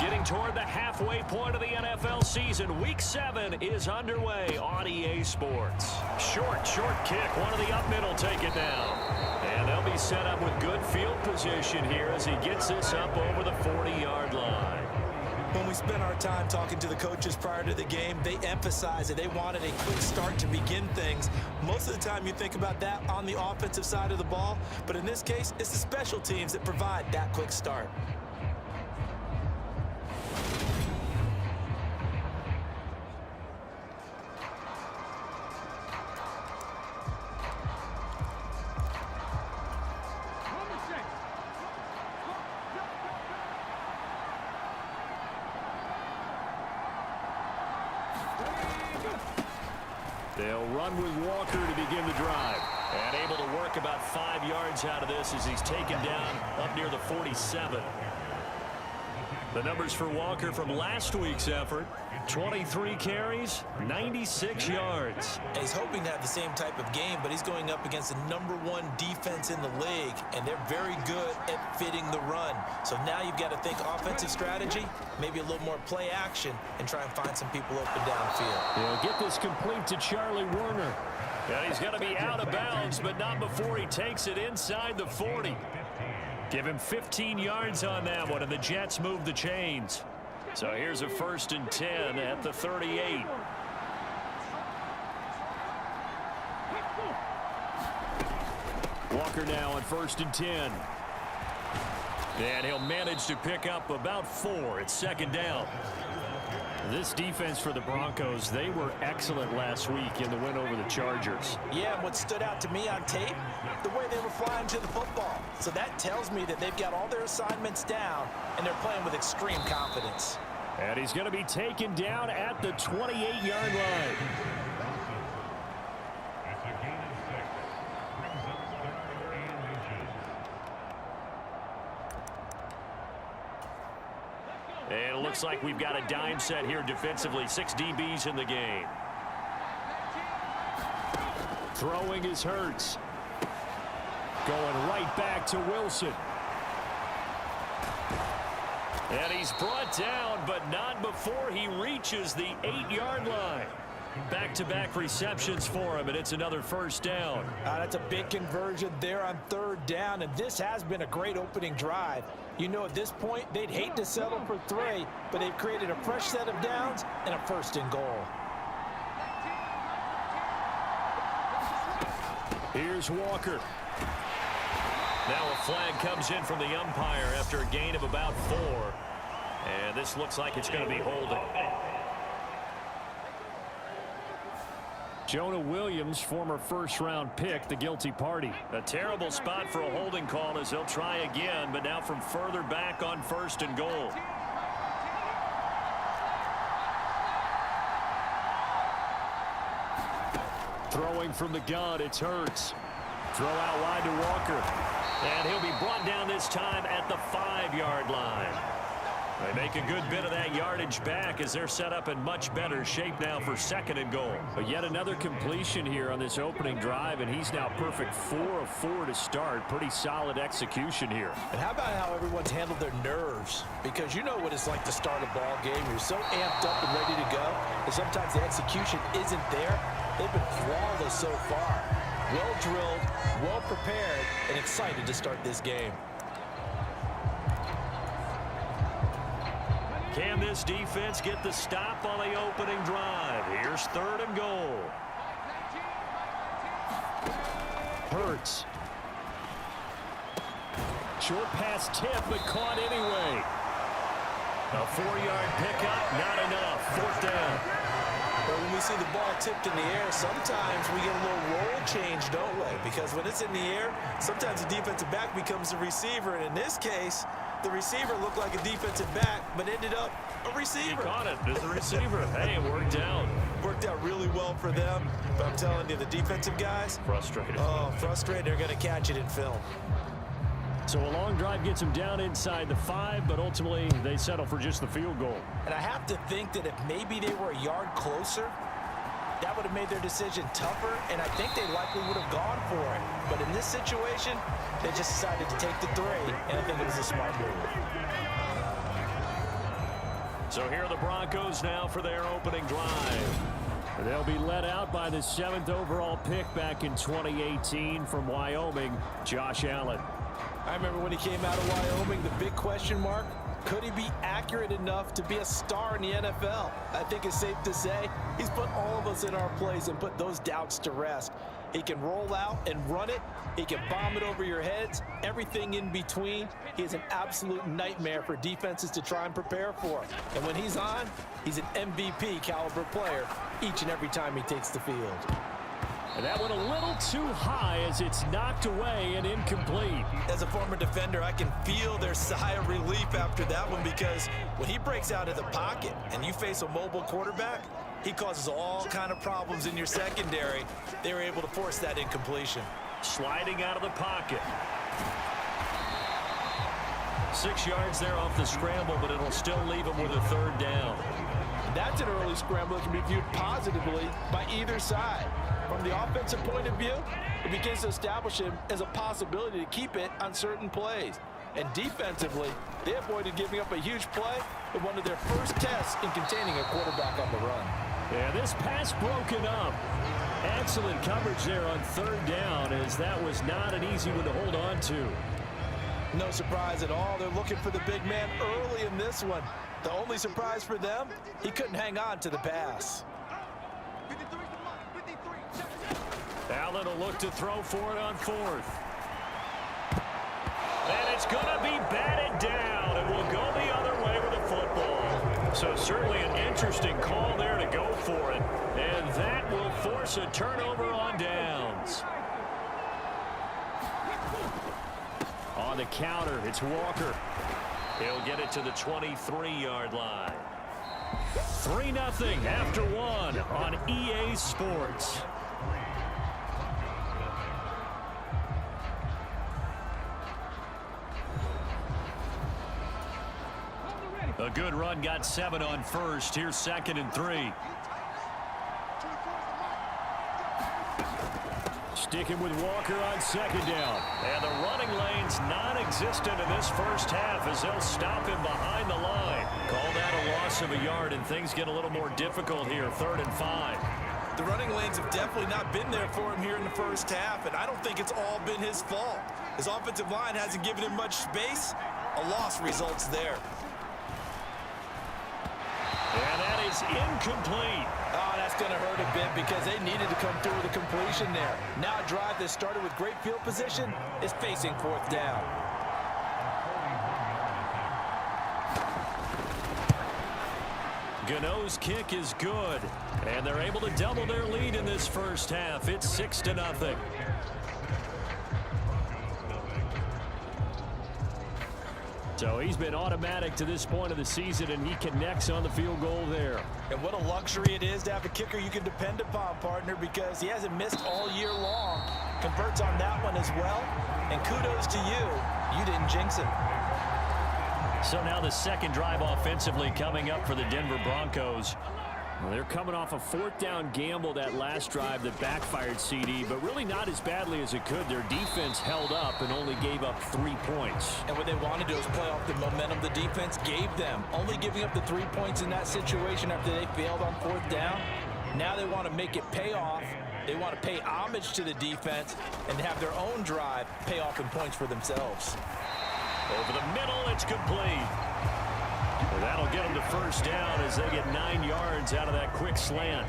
Getting toward the halfway point of the NFL season. Week 7 is underway on EA Sports. Short kick. One of the up middle take it down. And they'll be set up with good field position here as he gets this up over the 40-yard line. When we spent our time talking to the coaches prior to the game, they emphasized that they wanted a quick start to begin things. Most of the time you think about that on the offensive side of the ball, but in this case, it's the special teams that provide that quick start. They'll run with Walker to begin the drive. And able to work about 5 yards out of this as he's taken down up near the 47. The numbers for Walker from last week's effort: 23 carries, 96 yards. He's hoping to have the same type of game, but he's going up against the #1 defense in the league, and they're very good at fitting the run. So now you've got to think offensive strategy, maybe a little more play action, and try and find some people open downfield. He'll get this complete to Charlie Werner. And he's going to be out of bounds, but not before he takes it inside the 40. Give him 15 yards on that one, and the Jets move the chains. So here's a 1st and 10 at the 38. Walker now on 1st and 10. And he'll manage to pick up about 4. It's 2nd down. This defense for the Broncos, they were excellent last week in the win over the Chargers. Yeah, and what stood out to me on tape, the way they were flying to the football. So that tells me that they've got all their assignments down, and they're playing with extreme confidence. And he's going to be taken down at the 28-yard line. And it looks like we've got a dime set here defensively. 6 DBs in the game. Throwing is Hurts. Going right back to Wilson. And he's brought down, but not before he reaches the 8-yard line. Back-to-back receptions for him, and it's another 1st down. That's a big conversion there on 3rd down, and this has been a great opening drive. You know, at this point, they'd hate to settle for 3, but they've created a fresh set of downs and a 1st and goal. Here's Walker. Now a flag comes in from the umpire after a gain of about 4. And this looks like it's going to be holding. Jonah Williams, former 1st-round pick, the guilty party. A terrible spot for a holding call as they'll try again, but now from further back on 1st and goal. Throwing from the gun, it's Hurts. Throw out wide to Walker. And he'll be brought down this time at the 5-yard line. They make a good bit of that yardage back as they're set up in much better shape now for 2nd and goal. But yet another completion here on this opening drive, and he's now perfect 4 of 4 to start. Pretty solid execution here. And how about how everyone's handled their nerves? Because you know what it's like to start a ball game. You're so amped up and ready to go, and sometimes the execution isn't there. They've been flawless so far. Well drilled, well prepared, and excited to start this game. Can this defense get the stop on the opening drive? Here's 3rd and goal. Hurts. Short pass tip, but caught anyway. A 4-yard pickup, not enough. 4th down. But when we see the ball tipped in the air, sometimes we get a little roll change, don't we? Because when it's in the air, sometimes the defensive back becomes the receiver. And in this case, the receiver looked like a defensive back, but ended up a receiver. He caught it as the receiver. Hey, it worked out. Worked out really well for them. But I'm telling you, the defensive guys, frustrated. Oh, frustrated. They're going to catch it in film. So a long drive gets them down inside the 5, but ultimately they settle for just the field goal. And I have to think that if maybe they were a yard closer, that would have made their decision tougher, and I think they likely would have gone for it. But in this situation, they just decided to take the 3, and I think it was a smart move. So here are the Broncos now for their opening drive. They'll be led out by the 7th overall pick back in 2018 from Wyoming, Josh Allen. I remember when he came out of Wyoming, the big question mark, could he be accurate enough to be a star in the NFL? I think it's safe to say he's put all of us in our place and put those doubts to rest. He can roll out and run it. He can bomb it over your heads. Everything in between. He is an absolute nightmare for defenses to try and prepare for. And when he's on, he's an MVP caliber player each and every time he takes the field. And that went a little too high as it's knocked away and incomplete. As a former defender, I can feel their sigh of relief after that one, because when he breaks out of the pocket and you face a mobile quarterback, he causes all kind of problems in your secondary. They were able to force that incompletion. Sliding out of the pocket. 6 yards there off the scramble, but it'll still leave him with a 3rd down. That's an early scramble that can be viewed positively by either side. From the offensive point of view, it begins to establish him as a possibility to keep it on certain plays. And defensively, they avoided giving up a huge play in one of their first tests in containing a quarterback on the run. Yeah, this pass broken up. Excellent coverage there on 3rd down, as that was not an easy one to hold on to. No surprise at all. They're looking for the big man early in this one. The only surprise for them, he couldn't hang on to the pass. Allen will look to throw for it on 4th. And it's going to be batted down, and will go the other way with the football. So certainly an interesting call there to go for it. And that will force a turnover on downs. On the counter, it's Walker. He'll get it to the 23-yard line. 3-0 after 1 on EA Sports. A good run, got 7 on 1st. Here's 2nd and 3. Sticking with Walker on 2nd down. And the running lane's non-existent in this first half as they'll stop him behind the line. Call that a loss of a yard, and things get a little more difficult here. 3rd and 5. The running lanes have definitely not been there for him here in the first half, and I don't think it's all been his fault. His offensive line hasn't given him much space. A loss results there. And that is incomplete. Oh, that's going to hurt a bit because they needed to come through with a completion there. Now a drive that started with great field position is facing 4th down. Gano's kick is good, and they're able to double their lead in this first half. It's 6-0. So he's been automatic to this point of the season, and he connects on the field goal there. And what a luxury it is to have a kicker you can depend upon, partner, because he hasn't missed all year long. Converts on that one as well. And kudos to you. You didn't jinx him. So now the 2nd drive offensively coming up for the Denver Broncos. Well, they're coming off a 4th down gamble that last drive that backfired CD, but really not as badly as it could. Their defense held up and only gave up 3 points. And what they want to do is play off the momentum the defense gave them. Only giving up the 3 points in that situation after they failed on 4th down. Now they want to make it pay off. They want to pay homage to the defense and have their own drive pay off in points for themselves. Over the middle, it's complete. Well, that'll get them to 1st down as they get 9 yards out of that quick slant.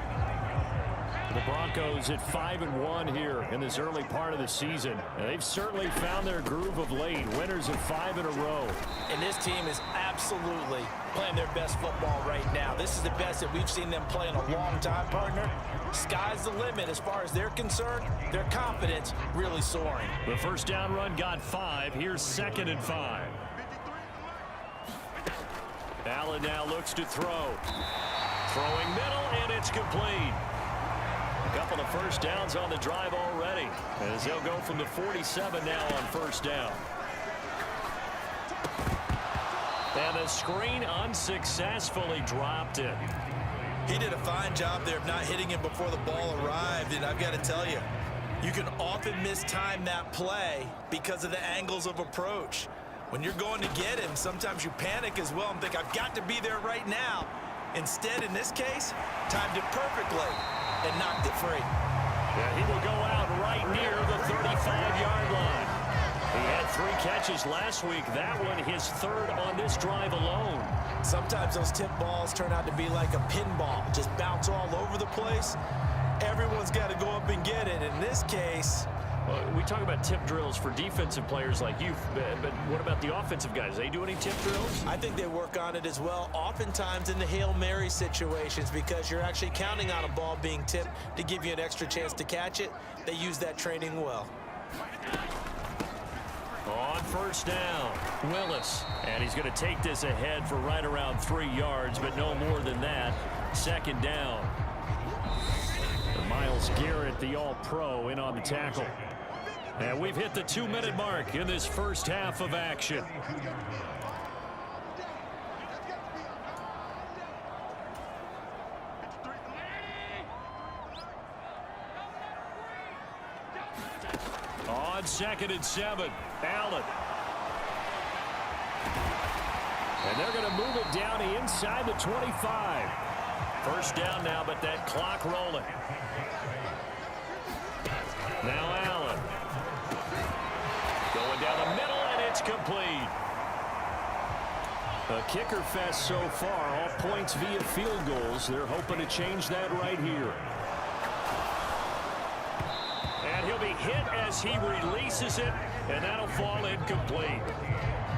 The Broncos at 5-1 here in this early part of the season. And they've certainly found their groove of late. Winners of 5 in a row. And this team is absolutely playing their best football right now. This is the best that we've seen them play in a long time, partner. Sky's the limit as far as they're concerned. Their confidence really soaring. The 1st down run got 5. Here's 2nd and 5. Allen now looks to throw. Throwing middle, and it's complete. A couple of 1st downs on the drive already, as they'll go from the 47 now on 1st down. And the screen unsuccessfully dropped it. He did a fine job there of not hitting him before the ball arrived, and I've got to tell you, you can often mistime that play because of the angles of approach. When you're going to get him, sometimes you panic as well and think, I've got to be there right now. Instead, in this case, timed it perfectly and knocked it free. Yeah, he will go out right near the 35-yard line. He had 3 catches last week. That one his 3rd on this drive alone. Sometimes those tip balls turn out to be like a pinball, just bounce all over the place. Everyone's got to go up and get it. In this case, we talk about tip drills for defensive players like you, but what about the offensive guys? They do any tip drills? I think they work on it as well, oftentimes in the Hail Mary situations, because you're actually counting on a ball being tipped to give you an extra chance to catch it. They use that training well. On first down, Willis. And he's going to take this ahead for right around 3 yards, but no more than that. 2nd down. Myles Garrett, the All-Pro, in on the tackle. And we've hit the 2-minute mark in this first half of action. On 2nd and 7, Allen. And they're going to move it down inside the 25. First down now, but that clock rolling. Now Allen. Going down the middle, and it's complete. A kicker fest so far, all points via field goals. They're hoping to change that right here. And he'll be hit as he releases it, and that'll fall incomplete.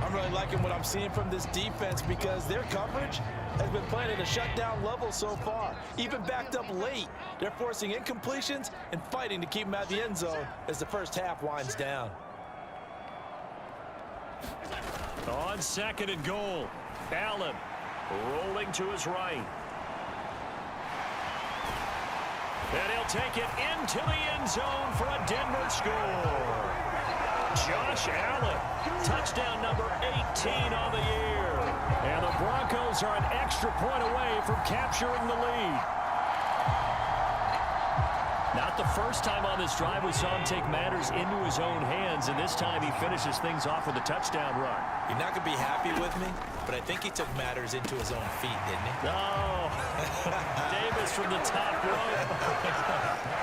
I'm really liking what I'm seeing from this defense because their coverage has been playing at a shutdown level so far. Even backed up late, they're forcing incompletions and fighting to keep them out of the end zone as the first half winds down. On 2nd and goal, Allen rolling to his right. And he'll take it into the end zone for a Denver score. Josh Allen, touchdown number 18 on the year. And the Broncos are an extra point away from capturing the lead. Not the first time on this drive we saw him take matters into his own hands, and this time he finishes things off with a touchdown run. You're not going to be happy with me, but I think he took matters into his own feet, didn't he? Oh, Davis from the top rope.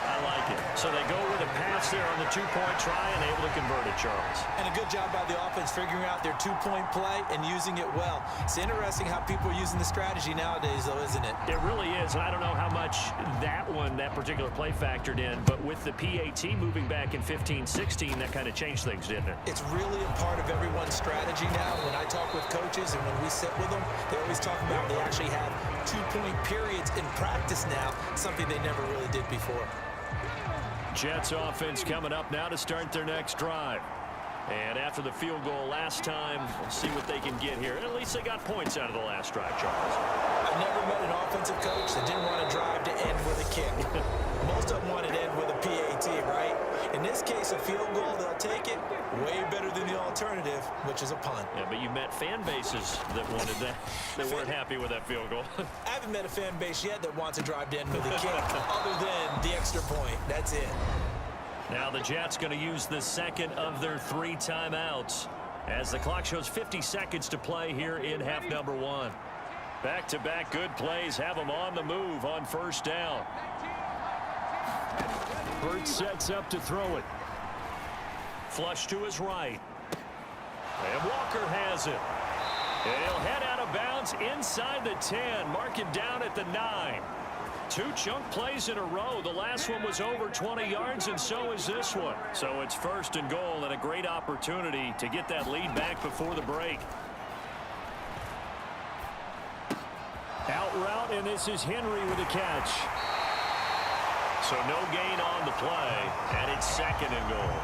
I like it. So they go with a pass there on the 2-point try and able to convert it, Charles. And a good job by the offense figuring out their 2-point play and using it well. It's interesting how people are using the strategy nowadays, though, isn't it? It really is, and I don't know how much that particular play factored in, but with the PAT moving back in 15-16, that kind of changed things, didn't it? It's really a part of everyone's strategy now. When I talk with coaches and when we sit with them, they always talk about they actually have 2-point periods in practice now, something they never really did before. Jets offense coming up now to start their next drive. And after the field goal last time, we'll see what they can get here. At least they got points out of the last drive, Charles. I've never met an offensive coach that didn't want to drive to end with a kick. Most of them wanted to end with a PAT, right? In this case, a field goal, they'll take it. Way better than the alternative, which is a punt. Yeah, but you met fan bases that wanted that, that weren't happy with that field goal. I haven't met a fan base yet that wants to drive to end with a kick, other than the extra point. That's it. Now the Jets going to use the second of their 3 timeouts as the clock shows 50 seconds to play here in half number 1. Back-to-back good plays have them on the move on first down. Burt sets up to throw it. Flush to his right. And Walker has it. And he'll head out of bounds inside the 10. Mark it down at the 9. 2 chunk plays in a row. The last one was over 20 yards, and so is this one. So it's first and goal, and a great opportunity to get that lead back before the break. Out route, and this is Henry with a catch. So no gain on the play, and it's second and goal.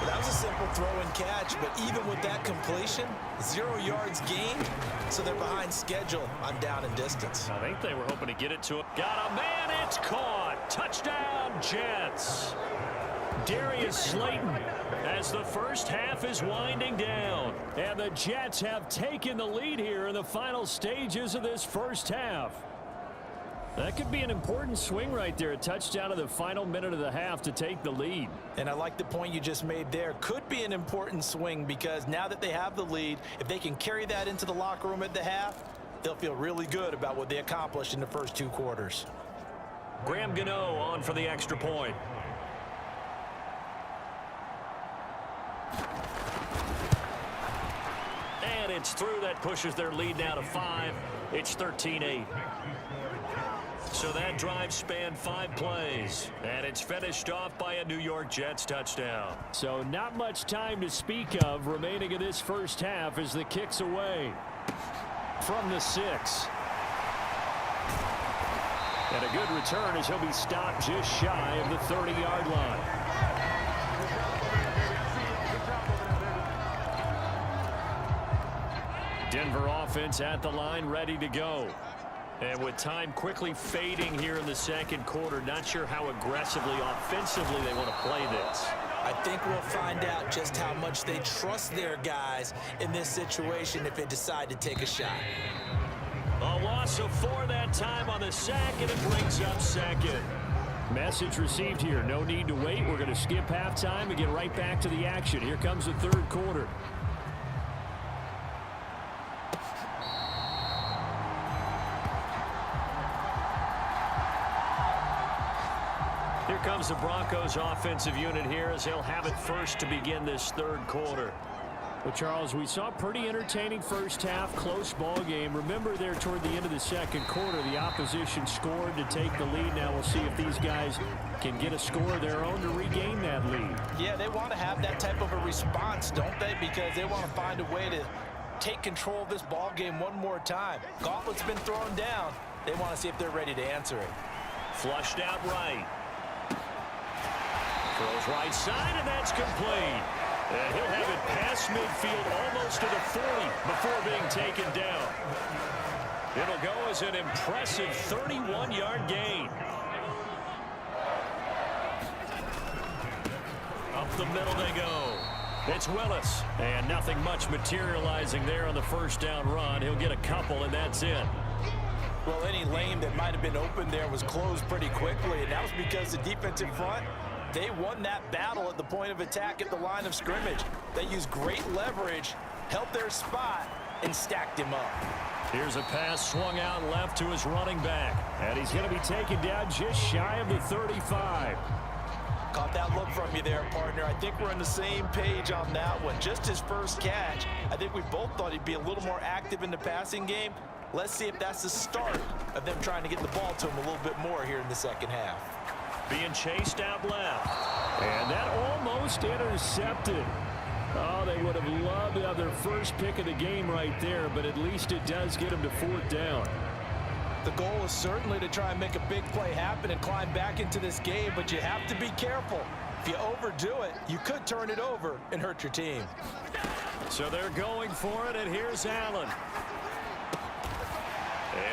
Well, that was a simple throw and catch, but even with that completion, 0 yards gained, so they're behind schedule on down and distance. I think they were hoping to get it to him. Got a man, it's caught. Touchdown, Jets. Darius Slayton as the first half is winding down. And the Jets have taken the lead here in the final stages of this first half. That could be an important swing right there. A touchdown in the final minute of the half to take the lead. And I like the point you just made there. Could be an important swing because now that they have the lead, if they can carry that into the locker room at the half, they'll feel really good about what they accomplished in the first 2 quarters. Graham Gano on for the extra point. And it's through. That pushes their lead now to 5. It's 13-8. So that drive spanned 5 plays, and it's finished off by a New York Jets touchdown. So not much time to speak of remaining in this first half as the kick's away from the 6. And a good return as he'll be stopped just shy of the 30-yard line. Denver offense at the line, ready to go. And with time quickly fading here in the second quarter, not sure how aggressively, offensively they want to play this. I think we'll find out just how much they trust their guys in this situation if they decide to take a shot. A loss of 4 that time on the sack, and it brings up second. Message received here. No need to wait. We're going to skip halftime and get right back to the action. Here comes the third quarter. Here comes the Broncos offensive unit here as they'll have it first to begin this third quarter. Well, Charles, we saw a pretty entertaining first half, close ball game. Remember there toward the end of the second quarter, the opposition scored to take the lead. Now we'll see if these guys can get a score of their own to regain that lead. Yeah, they want to have that type of a response, don't they? Because they want to find a way to take control of this ball game one more time. Gauntlet's been thrown down. They want to see if they're ready to answer it. Flushed out right. Throws right side, and that's complete. And he'll have it past midfield almost to the 40 before being taken down. It'll go as an impressive 31-yard gain. Up the middle they go. It's Willis. And nothing much materializing there on the first down run. He'll get a couple, and that's it. Well, any lane that might have been open there was closed pretty quickly, and that was because the defensive front, they won that battle at the point of attack at the line of scrimmage. They used great leverage, held their spot, and stacked him up. Here's a pass swung out left to his running back. And he's going to be taken down just shy of the 35. Caught that look from you there, partner. I think we're on the same page on that one. Just his first catch. I think we both thought he'd be a little more active in the passing game. Let's see if that's the start of them trying to get the ball to him a little bit more here in the second half. Being chased out left. And that almost intercepted. Oh, they would have loved to have their first pick of the game right there, but at least it does get them to 4th down. The goal is certainly to try and make a big play happen and climb back into this game, but you have to be careful. If you overdo it, you could turn it over and hurt your team. So they're going for it, and here's Allen.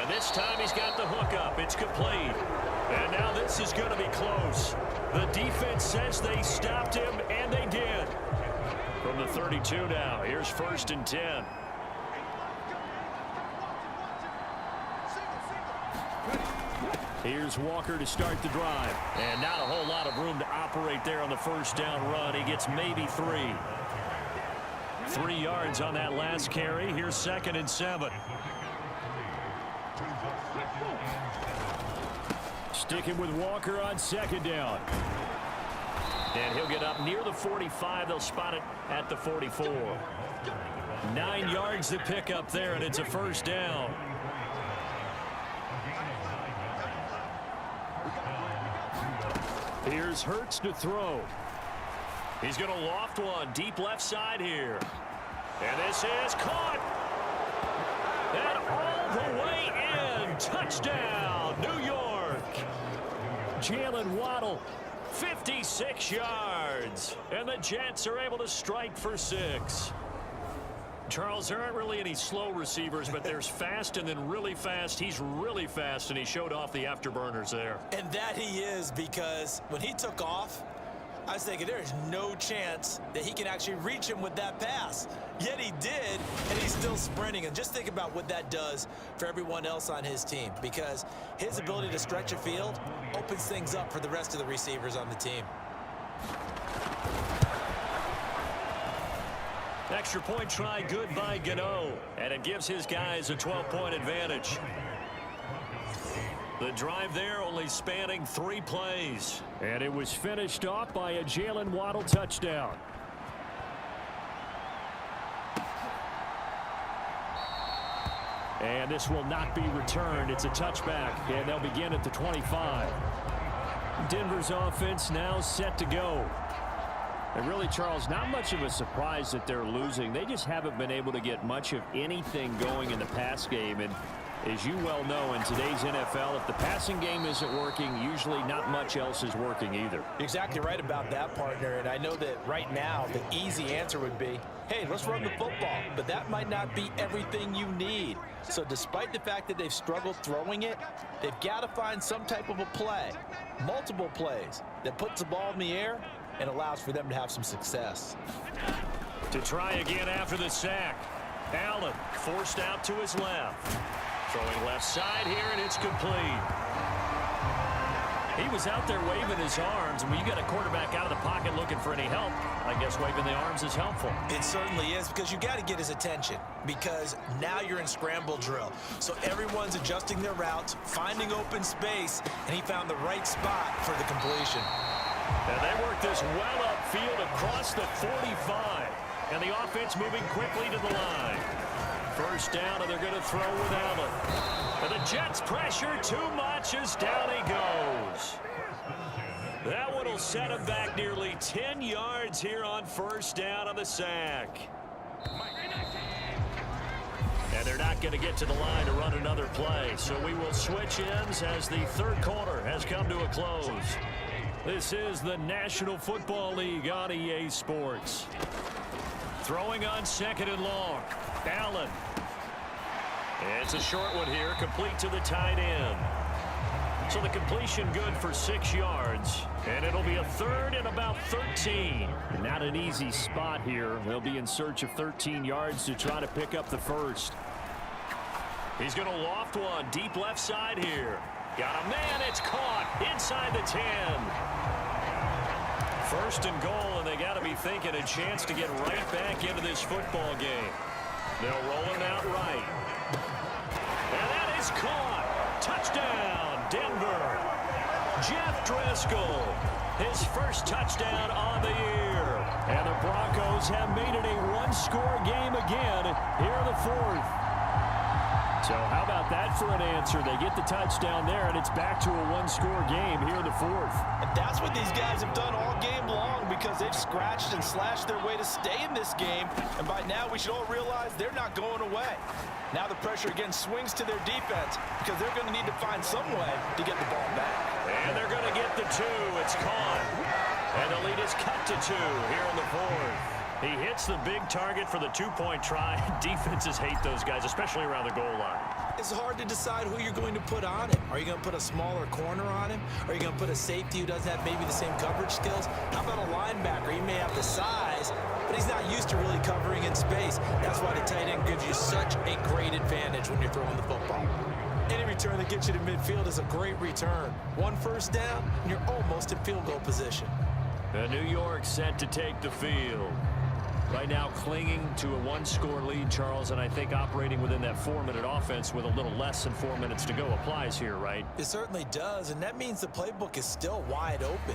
And this time he's got the hook up. It's complete. And now this is going to be close. The defense says they stopped him, and they did. From the 32 now, here's 1st and 10. Here's Walker to start the drive. And not a whole lot of room to operate there on the first down run. He gets maybe 3. 3 yards on that last carry. Here's 2nd and 7. Sticking with Walker on 2nd down. And he'll get up near the 45. They'll spot it at the 44. 9 yards to pick up there, and it's a 1st down. Here's Hurts to throw. He's going to loft one deep left side here. And this is caught. And all the way in. Touchdown, New York. Jalen Waddle, 56 yards. And the Jets are able to strike for 6. Charles, there aren't really any slow receivers, but there's fast and then really fast. He's really fast, and he showed off the afterburners there. And that he is, because when he took off, I was thinking there is no chance that he can actually reach him with that pass. Yet he did, and he's still sprinting. And just think about what that does for everyone else on his team, because his ability to stretch a field opens things up for the rest of the receivers on the team. Extra point try good by chnnael, and it gives his guys a 12-point advantage. The drive there only spanning 3 plays. And it was finished off by a Jalen Waddle touchdown. And this will not be returned. It's a touchback, and they'll begin at the 25. Denver's offense now set to go. And really, Charles, not much of a surprise that they're losing. They just haven't been able to get much of anything going in the pass game. And as you well know, in today's NFL, if the passing game isn't working, usually not much else is working either. You're exactly right about that, partner. And I know that right now the easy answer would be, hey, let's run the football. But that might not be everything you need. So despite the fact that they've struggled throwing it, they've got to find some type of a play, multiple plays, that puts the ball in the air and allows for them to have some success. To try again after the sack. Allen forced out to his left. Throwing left side here, and it's complete. He was out there waving his arms, and when you got a quarterback out of the pocket looking for any help, I guess waving the arms is helpful. It certainly is, because you got to get his attention, because now you're in scramble drill. So everyone's adjusting their routes, finding open space, and he found the right spot for the completion. And they work this well upfield across the 45. And the offense moving quickly to the line. First down, and they're going to throw with Allen. And the Jets pressure too much as down he goes. That one will set him back nearly 10 yards here on first down on the sack. And they're not going to get to the line to run another play. So we will switch ends as the third quarter has come to a close. This is the National Football League on EA Sports. Throwing on second and long. Allen. It's a short one here, complete to the tight end. So the completion good for 6 yards. And it'll be a third and about 13. Not an easy spot here. They'll be in search of 13 yards to try to pick up the first. He's going to loft one deep left side here. Got a man, it's caught inside the 10. First and goal, and they got to be thinking a chance to get right back into this football game. They'll roll him out right. And that is caught. Touchdown, Denver. Jeff Driscoll, his first touchdown on the year. And the Broncos have made it a one-score game again here in the fourth. So how about that for an answer? They get the touchdown there, and it's back to a one-score game here in the fourth. And that's what these guys have done all game long, because they've scratched and slashed their way to stay in this game. And by now, we should all realize they're not going away. Now the pressure again swings to their defense, because they're going to need to find some way to get the ball back. And they're going to get the 2. It's caught. And the lead is cut to 2 here in the fourth. He hits the big target for the 2-point try. Defenses hate those guys, especially around the goal line. It's hard to decide who you're going to put on him. Are you going to put a smaller corner on him? Are you going to put a safety who doesn't have maybe the same coverage skills? How about a linebacker? He may have the size, but he's not used to really covering in space. That's why the tight end gives you such a great advantage when you're throwing the football. Any return that gets you to midfield is a great return. One first down, and you're almost in field goal position. New York set to take the field. Right now clinging to a one-score lead, Charles, and I think operating within that 4-minute offense with a little less than 4 minutes to go applies here, right? It certainly does, and that means the playbook is still wide open.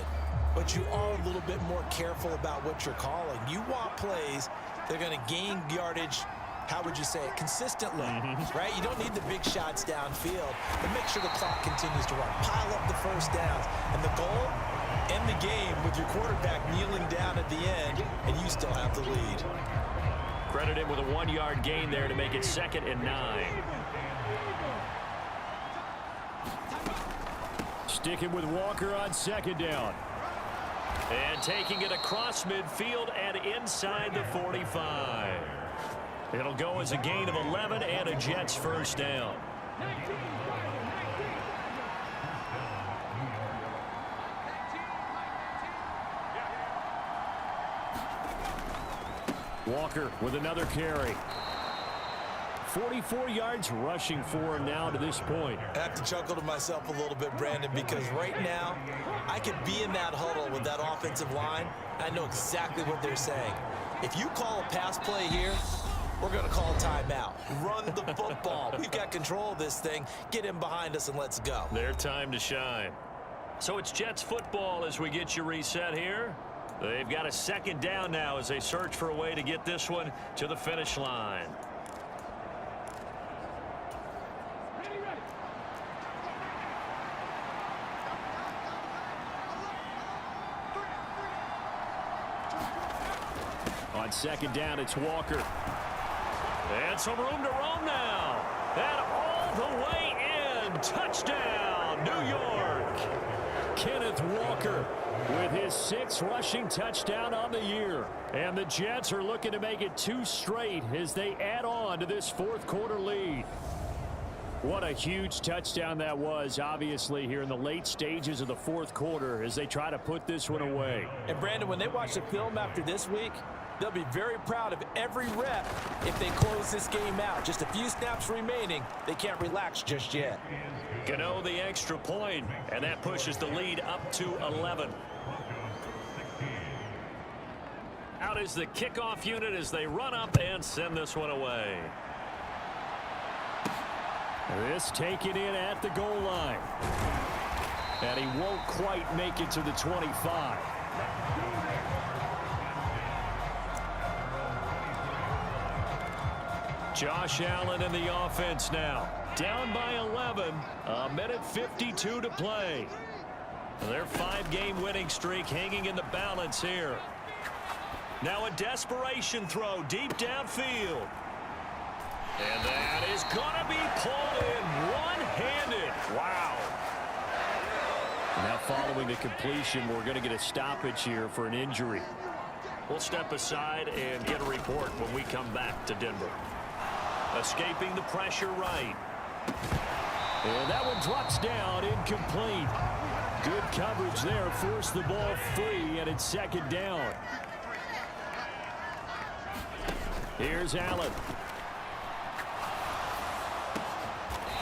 But you are a little bit more careful about what you're calling. You want plays that are going to gain yardage, how would you say it, consistently, right? You don't need the big shots downfield, but make sure the clock continues to run. Pile up the first downs, and the goal, end the game with your quarterback kneeling down at the end, and you still have the lead. Credit him with a 1-yard gain there to make it 2nd and 9. Sticking with Walker on second down. And taking it across midfield and inside the 45. It'll go as a gain of 11 and a Jets first down. Walker with another carry. 44 yards rushing for him now to this point. I have to chuckle to myself a little bit, Brandon, because right now I could be in that huddle with that offensive line. I know exactly what they're saying. If you call a pass play here, we're going to call timeout. Run the football. We've got control of this thing. Get him behind us and let's go. Their time to shine. So it's Jets football as we get you reset here. They've got a second down now as they search for a way to get this one to the finish line. On second down, it's Walker. And some room to roam now. And all the way in. Touchdown, New York. Kenneth Walker with his 6th rushing touchdown on the year. And the Jets are looking to make it 2 straight as they add on to this 4th quarter lead. What a huge touchdown that was, obviously, here in the late stages of the 4th quarter as they try to put this one away. And, Brandon, when they watch the film after this week, they'll be very proud of every rep if they close this game out. Just a few snaps remaining. They can't relax just yet. Chnnael the extra point, and that pushes the lead up to 11. Out is the kickoff unit as they run up and send this one away. This taken in at the goal line. And he won't quite make it to the 25. Josh Allen in the offense now. Down by 11. A minute 52 to play. Their 5-game winning streak hanging in the balance here. Now a desperation throw deep downfield. And that is going to be pulled in one-handed. Wow. Now following the completion, we're going to get a stoppage here for an injury. We'll step aside and get a report when we come back to Denver. Escaping the pressure right. And that one drops down, incomplete. Good coverage there, forced the ball free, and it's second down. Here's Allen.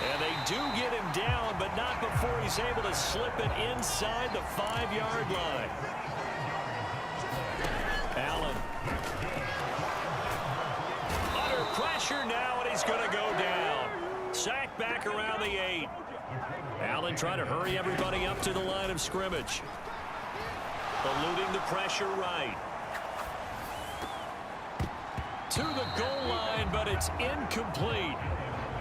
And they do get him down, but not before he's able to slip it inside the 5-yard line. Allen. Under pressure now, and he's going to go down. Sacked back around the 8. Allen trying to hurry everybody up to the line of scrimmage. Eluding the pressure right. To the goal line, but it's incomplete.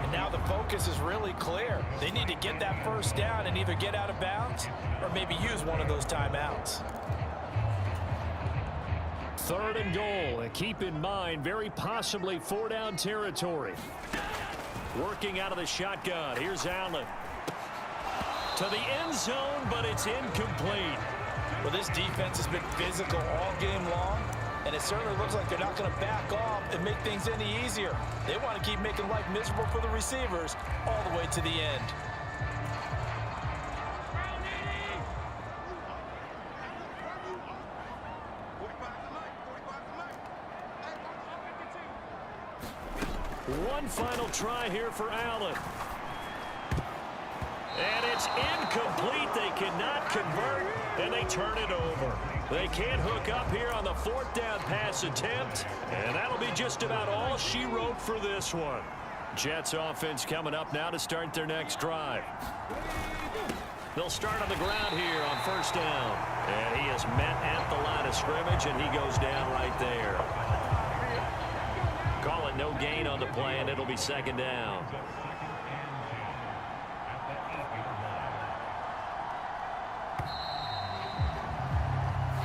And now the focus is really clear. They need to get that first down and either get out of bounds or maybe use one of those timeouts. 3rd and goal. And keep in mind, very possibly 4-down territory. Working out of the shotgun. Here's Allen. To the end zone, but it's incomplete. Well, this defense has been physical all game long, and it certainly looks like they're not going to back off and make things any easier. They want to keep making life miserable for the receivers all the way to the end. One final try here for Allen. And it's incomplete. They cannot convert, and they turn it over. They can't hook up here on the 4th down pass attempt, and that'll be just about all she wrote for this one. Jets offense coming up now to start their next drive. They'll start on the ground here on 1st down. And he is met at the line of scrimmage, and he goes down right there. Call it no gain on the play, and it'll be 2nd down.